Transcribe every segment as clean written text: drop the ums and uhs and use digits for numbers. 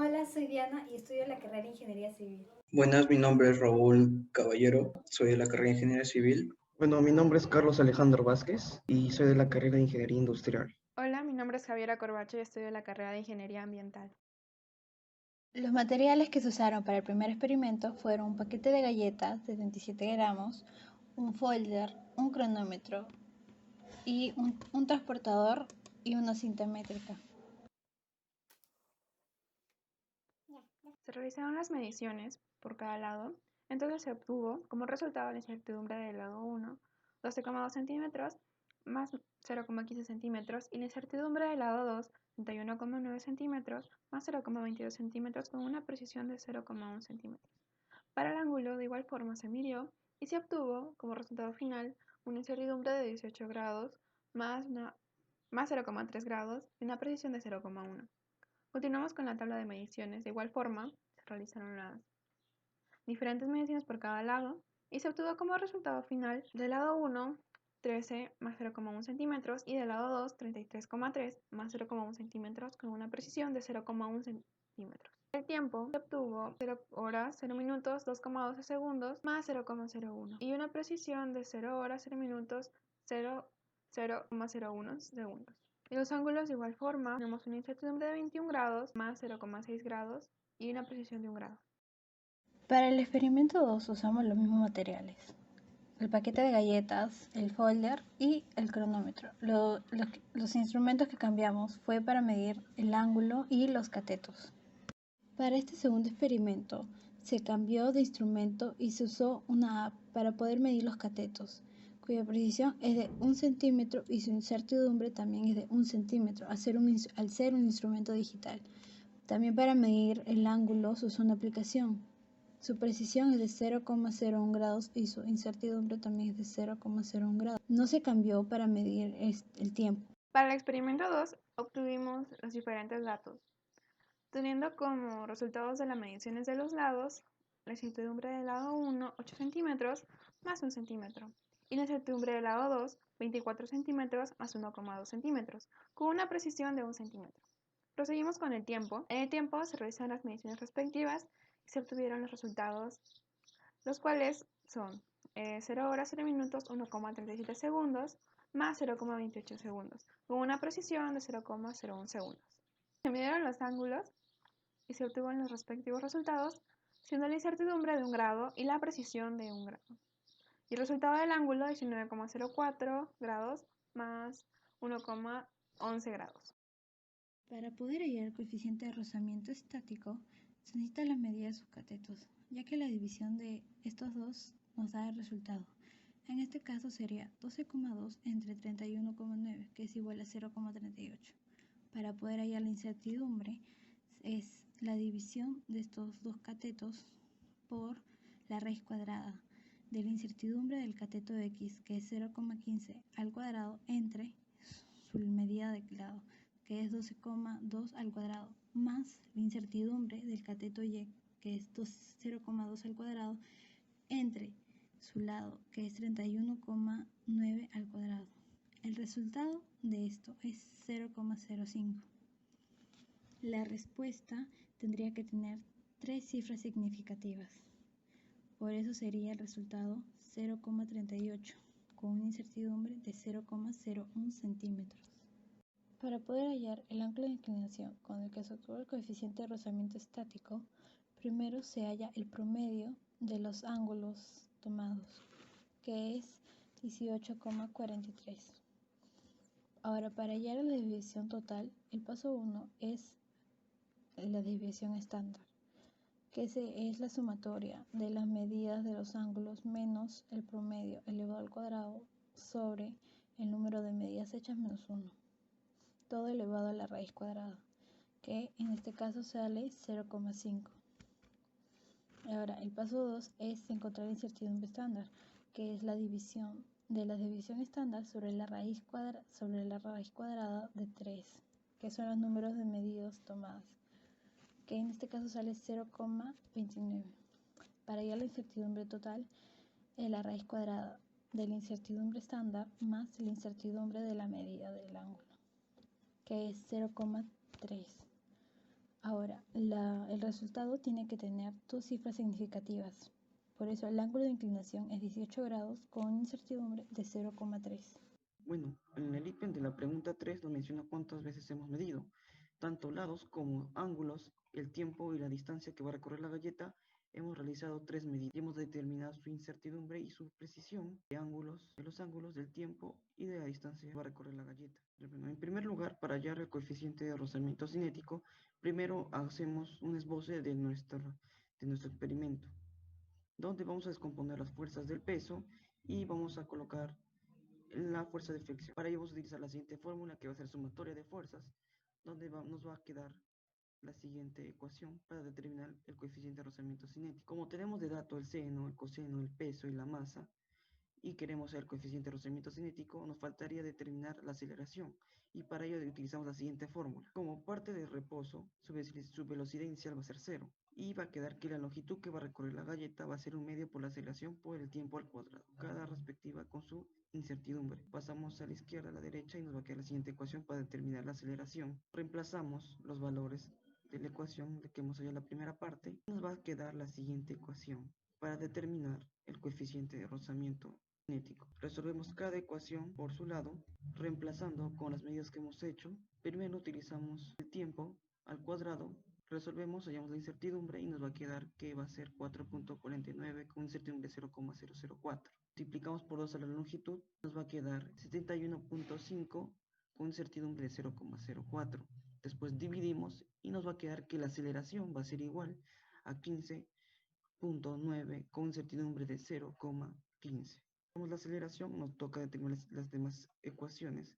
Hola, soy Diana y estudio la carrera de Ingeniería Civil. Buenas, mi nombre es Raúl Caballero, soy de la carrera de Ingeniería Civil. Bueno, mi nombre es Carlos Alejandro Vázquez y soy de la carrera de Ingeniería Industrial. Hola, mi nombre es Javiera Corbacho y estudio la carrera de Ingeniería Ambiental. Los materiales que se usaron para el primer experimento fueron un paquete de galletas de 27 gramos, un folder, un cronómetro y un transportador y una cinta métrica. Se realizaron las mediciones por cada lado, entonces se obtuvo como resultado la incertidumbre del lado 1, 12,2 centímetros más 0,15 centímetros y la incertidumbre del lado 2, 31,9 centímetros más 0,22 centímetros con una precisión de 0,1 centímetros. Para el ángulo de igual forma se midió y se obtuvo como resultado final una incertidumbre de 18 grados más 0,3 grados y una precisión de 0,1. Continuamos con la tabla de mediciones. De igual forma, se realizaron las diferentes mediciones por cada lado y se obtuvo como resultado final del lado 1, 13 más 0,1 centímetros y del lado 2, 33,3 más 0,1 centímetros con una precisión de 0,1 centímetros. El tiempo se obtuvo 0 horas, 0 minutos, 2,12 segundos más 0,01 y una precisión de 0 horas, 0 minutos, 0,01 segundos. Y los ángulos de igual forma, tenemos una incertidumbre de 21 grados más 0,6 grados y una precisión de 1 grado. Para el experimento 2 usamos los mismos materiales: el paquete de galletas, el folder y el cronómetro. Los instrumentos que cambiamos fue para medir el ángulo y los catetos. Para este segundo experimento se cambió de instrumento y se usó una app para poder medir los catetos, cuya precisión es de 1 centímetro y su incertidumbre también es de 1 centímetro al ser un instrumento digital. También para medir el ángulo se usó una aplicación. Su precisión es de 0,01 grados y su incertidumbre también es de 0,01 grados. No se cambió para medir el tiempo. Para el experimento 2 obtuvimos los diferentes datos, teniendo como resultados de las mediciones de los lados la incertidumbre del lado 1, 8 centímetros más 1 centímetro, y la incertidumbre del lado 2, 24 centímetros más 1,2 centímetros, con una precisión de 1 centímetro. Proseguimos con el tiempo. En el tiempo se realizaron las mediciones respectivas y se obtuvieron los resultados, los cuales son 0 horas, 0 minutos, 1,37 segundos más 0,28 segundos, con una precisión de 0,01 segundos. Se midieron los ángulos y se obtuvieron los respectivos resultados, siendo la incertidumbre de 1 grado y la precisión de 1 grado. Y el resultado del ángulo 19,04 grados más 1,11 grados. Para poder hallar el coeficiente de rozamiento estático, se necesita la medida de sus catetos, ya que la división de estos dos nos da el resultado. En este caso sería 12,2 entre 31,9, que es igual a 0,38. Para poder hallar la incertidumbre, es la división de estos dos catetos por la raíz cuadrada de la incertidumbre del cateto X, que es 0,15 al cuadrado, entre su medida de lado, que es 12,2 al cuadrado, más la incertidumbre del cateto Y, que es 0,2 al cuadrado, entre su lado, que es 31,9 al cuadrado. El resultado de esto es 0,05. La respuesta tendría que tener 3 cifras significativas. Por eso sería el resultado 0,38, con una incertidumbre de 0,01 centímetros. Para poder hallar el ángulo de inclinación con el que se obtuvo el coeficiente de rozamiento estático, primero se halla el promedio de los ángulos tomados, que es 18,43. Ahora, para hallar la desviación total, el paso 1 es la desviación estándar, que es la sumatoria de las medidas de los ángulos menos el promedio elevado al cuadrado sobre el número de medidas hechas menos 1. Todo elevado a la raíz cuadrada, que en este caso sale 0,5. Ahora, el paso 2 es encontrar la incertidumbre estándar, que es la división de la desviación estándar sobre la raíz cuadrada de 3, que son los números de medidas tomadas, que en este caso sale 0,29. Para hallar la incertidumbre total, es la raíz cuadrada de la incertidumbre estándar más la incertidumbre de la medida del ángulo, que es 0,3. Ahora, el resultado tiene que tener dos cifras significativas. Por eso el ángulo de inclinación es 18 grados con una incertidumbre de 0,3. Bueno, en el ítem de la pregunta 3 nos menciona cuántas veces hemos medido, tanto lados como ángulos, el tiempo y la distancia que va a recorrer la galleta. Hemos realizado 3 medidas y hemos determinado su incertidumbre y su precisión de los ángulos, del tiempo y de la distancia que va a recorrer la galleta. En primer lugar, para hallar el coeficiente de rozamiento cinético, primero hacemos un esboce de nuestro experimento, donde vamos a descomponer las fuerzas del peso y vamos a colocar la fuerza de fricción. Para ello vamos a utilizar la siguiente fórmula, que va a ser sumatoria de fuerzas, donde nos va a quedar la siguiente ecuación para determinar el coeficiente de rozamiento cinético. Como tenemos de dato el seno, el coseno, el peso y la masa, y queremos saber el coeficiente de rozamiento cinético, nos faltaría determinar la aceleración, y para ello utilizamos la siguiente fórmula. Como parte del reposo, su velocidad inicial va a ser 0, y va a quedar que la longitud que va a recorrer la galleta va a ser un medio por la aceleración por el tiempo al cuadrado, cada respectiva con su incertidumbre. Pasamos a la izquierda, a la derecha, y nos va a quedar la siguiente ecuación para determinar la aceleración. Reemplazamos los valores de la ecuación de que hemos hallado la primera parte, y nos va a quedar la siguiente ecuación para determinar el coeficiente de rozamiento cinético. Resolvemos cada ecuación por su lado, reemplazando con las medidas que hemos hecho. Primero utilizamos el tiempo al cuadrado, resolvemos, hallamos la incertidumbre y nos va a quedar que va a ser 4.49 con incertidumbre 0,004. Multiplicamos por 2 a la longitud, nos va a quedar 71.5 con incertidumbre de 0,04. Después dividimos y nos va a quedar que la aceleración va a ser igual a 15.9 con incertidumbre de 0,15. Como la aceleración, nos toca determinar las demás ecuaciones,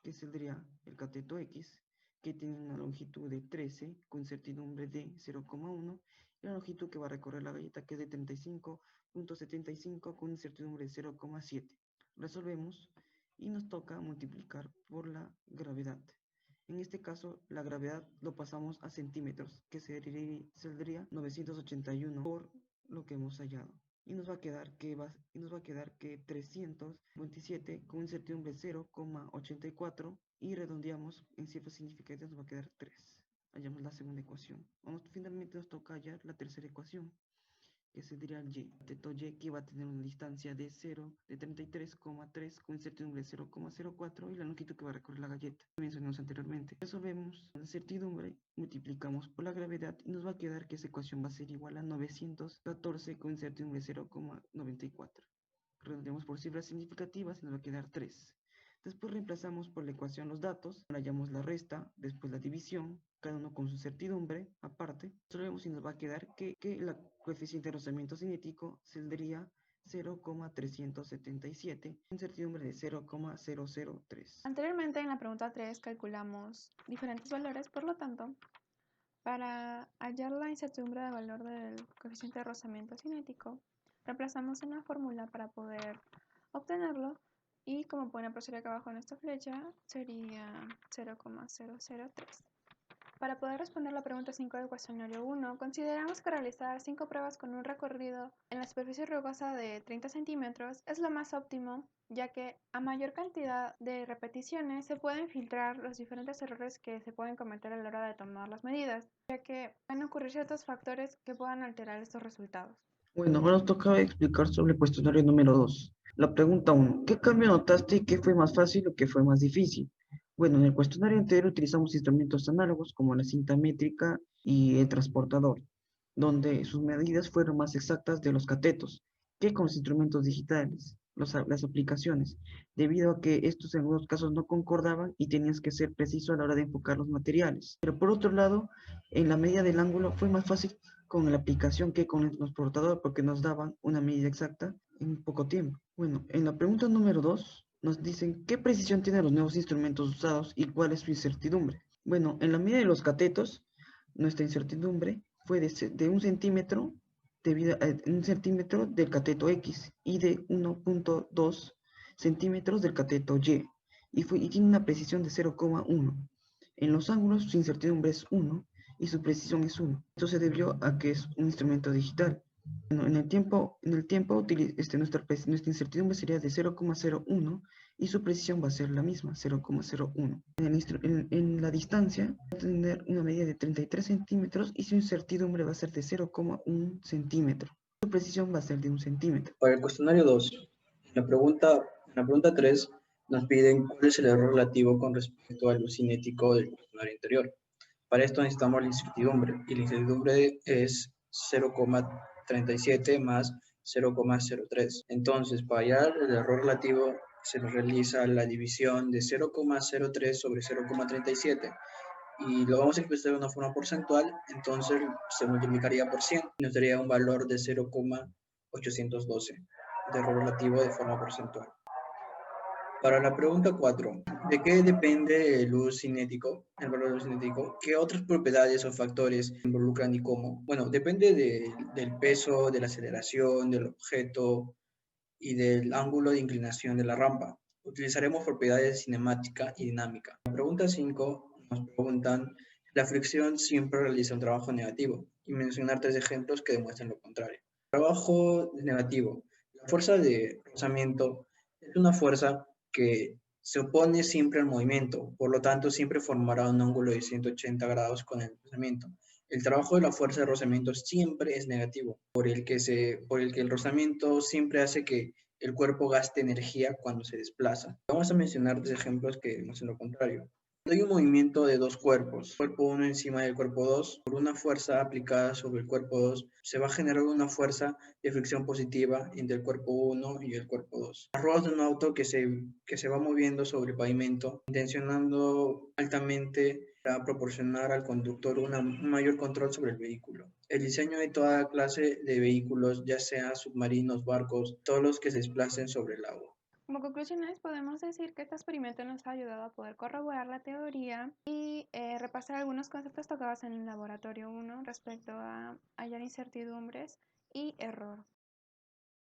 que sería el cateto X, que tiene una longitud de 13 con incertidumbre de 0,1, y la longitud que va a recorrer la galleta, que es de 35.75 con incertidumbre de 0,7. Resolvemos y nos toca multiplicar por la gravedad. En este caso, la gravedad lo pasamos a centímetros, que saldría 981 por lo que hemos hallado. Y nos va a quedar que 327 con incertidumbre 0,84, y redondeamos en cifras significativas, nos va a quedar 3. Hallamos la segunda ecuación. Finalmente nos toca hallar la tercera ecuación, que sería el Y. Cateto Y, que va a tener una distancia de 33,3 con incertidumbre de 0,04 y la longitud que va a recorrer la galleta, que mencionamos anteriormente. Resolvemos la incertidumbre, multiplicamos por la gravedad y nos va a quedar que esa ecuación va a ser igual a 914 con incertidumbre de 0,94. Redondeamos por cifras significativas y nos va a quedar 3. Después reemplazamos por la ecuación los datos, hallamos la resta, después la división, cada uno con su incertidumbre aparte. Resolvemos y nos va a quedar que el coeficiente de rozamiento cinético saldría 0,377, incertidumbre de 0,003. Anteriormente en la pregunta 3 calculamos diferentes valores, por lo tanto, para hallar la incertidumbre del valor del coeficiente de rozamiento cinético, reemplazamos en la fórmula para poder obtenerlo, y como pueden apreciar acá abajo en esta flecha, sería 0,003. Para poder responder la pregunta 5 del cuestionario 1, consideramos que realizar 5 pruebas con un recorrido en la superficie rugosa de 30 centímetros es lo más óptimo, ya que a mayor cantidad de repeticiones se pueden filtrar los diferentes errores que se pueden cometer a la hora de tomar las medidas, ya que pueden ocurrir ciertos factores que puedan alterar estos resultados. Bueno, ahora nos toca explicar sobre el cuestionario número 2. La pregunta 1. ¿Qué cambio notaste y qué fue más fácil o qué fue más difícil? Bueno, en el cuestionario anterior utilizamos instrumentos análogos como la cinta métrica y el transportador, donde sus medidas fueron más exactas de los catetos que con los instrumentos digitales, las aplicaciones, debido a que estos en algunos casos no concordaban y tenías que ser preciso a la hora de enfocar los materiales. Pero por otro lado, en la medida del ángulo fue más fácil con la aplicación que con el transportador, porque nos daban una medida exacta en poco tiempo. Bueno, en la pregunta número 2 nos dicen qué precisión tienen los nuevos instrumentos usados y cuál es su incertidumbre. Bueno, en la medida de los catetos, nuestra incertidumbre fue de 1 centímetro debido a 1 centímetro del cateto X y de 1.2 centímetros del cateto Y, y tiene una precisión de 0,1. En los ángulos su incertidumbre es 1 y su precisión es 1. Esto se debió a que es un instrumento digital. Bueno, nuestra incertidumbre sería de 0,01 y su precisión va a ser la misma, 0,01. En la distancia va a tener una medida de 33 centímetros y su incertidumbre va a ser de 0,1 centímetro. Su precisión va a ser de 1 centímetro. Para el cuestionario 2, en la pregunta 3 nos piden cuál es el error relativo con respecto al luz cinético del cuestionario anterior. Para esto necesitamos la incertidumbre, y la incertidumbre es 0,37 más 0,03. Entonces, para hallar el error relativo, se nos realiza la división de 0,03 sobre 0,37 y lo vamos a expresar de una forma porcentual, entonces se multiplicaría por 100 y nos daría un valor de 0,812 de error relativo de forma porcentual. Para la pregunta 4, ¿de qué depende el luz cinético, el valor de luz cinético? ¿Qué otras propiedades o factores involucran y cómo? Bueno, depende del peso, de la aceleración, del objeto y del ángulo de inclinación de la rampa. Utilizaremos propiedades cinemática y dinámica. En la pregunta 5 nos preguntan, la fricción siempre realiza un trabajo negativo y mencionar 3 ejemplos que demuestran lo contrario. Trabajo negativo. La fuerza de rozamiento es una fuerza que se opone siempre al movimiento, por lo tanto siempre formará un ángulo de 180 grados con el rozamiento. El trabajo de la fuerza de rozamiento siempre es negativo, por el que el rozamiento siempre hace que el cuerpo gaste energía cuando se desplaza. Vamos a mencionar 3 ejemplos que demuestran lo contrario. Cuando hay un movimiento de dos cuerpos, cuerpo 1 encima del cuerpo 2, por una fuerza aplicada sobre el cuerpo 2, se va a generar una fuerza de fricción positiva entre el cuerpo 1 y el cuerpo 2. Las ruedas de un auto que se va moviendo sobre el pavimento, intencionando altamente para proporcionar al conductor un mayor control sobre el vehículo. El diseño de toda clase de vehículos, ya sea submarinos, barcos, todos los que se desplacen sobre el agua. Como conclusiones, podemos decir que este experimento nos ha ayudado a poder corroborar la teoría y repasar algunos conceptos tocados en el laboratorio 1 respecto a hallar incertidumbres y error.